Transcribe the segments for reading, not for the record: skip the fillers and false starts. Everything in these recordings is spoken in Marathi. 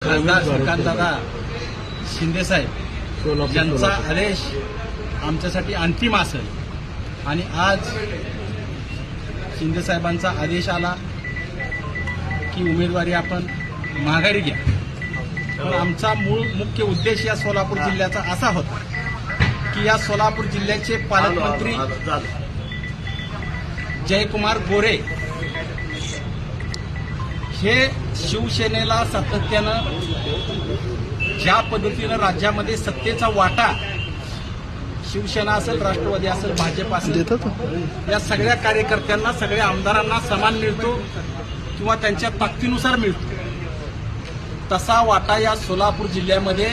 खासदार श्रीकांतदादा शिंदेसाहेब यांचा आदेश आमच्यासाठी अंतिम असेल आणि आज शिंदेसाहेबांचा आदेश आला की उमेदवारी आपण माघारी घ्या. पण आमचा मुख्य उद्देश या सोलापूर जिल्ह्याचा असा होता की या सोलापूर जिल्ह्याचे पालकमंत्री जयकुमार गोरे हे शिवसेनेला सातत्यानं ज्या पद्धतीनं राज्यामध्ये सत्तेचा वाटा शिवसेना असेल, राष्ट्रवादी असेल, भाजप असेल, या सगळ्या कार्यकर्त्यांना, सगळ्या आमदारांना समान मिळतो किंवा त्यांच्या ताकदीनुसार मिळतो, तसा वाटा या सोलापूर जिल्ह्यामध्ये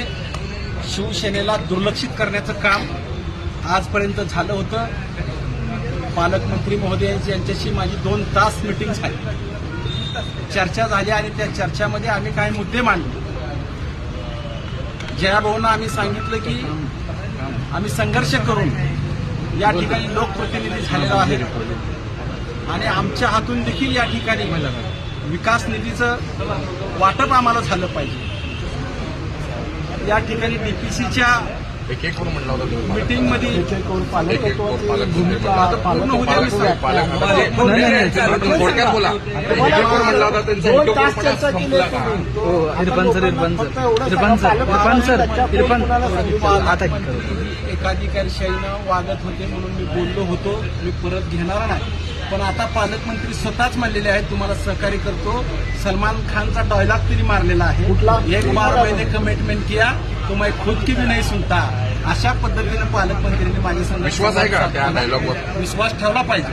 शिवसेनेला दुर्लक्षित करण्याचं काम आजपर्यंत झालं होतं. पालकमंत्री महोदय यांच्याशी माझी 2 तास मीटिंग झाली, चर्चा झाली आणि त्या चर्चामध्ये आम्ही काही मुद्दे मांडले. जयाभाऊंना आम्ही सांगितलं की आम्ही संघर्ष करून या ठिकाणी लोकप्रतिनिधी झालेलो आहे आणि आमच्या हातून देखील या ठिकाणी विकास निधीचं वाटप आम्हाला झालं पाहिजे. या ठिकाणी डीपीसीच्या मीटिंगमध्ये पूर्ण होऊ द्यावी. एकाधिकारशाहीनं वागत होते म्हणून मी बोललो होतो, मी परत घेणार नाही. पण आता पालकमंत्री स्वतःच म्हणलेले आहेत, तुम्हाला सहकार्य करतो. सलमान खानचा डायलॉग तरी मारलेला आहे, एक बार मैंने कमिटमेंट किया तो मैं खुद की भी नहीं सुनता. अशा पद्धतीने पालकमंत्र्यांनी माझ्या संग विश्वास आहे का त्या डायलॉगवर? विश्वास ठेवला पाहिजे.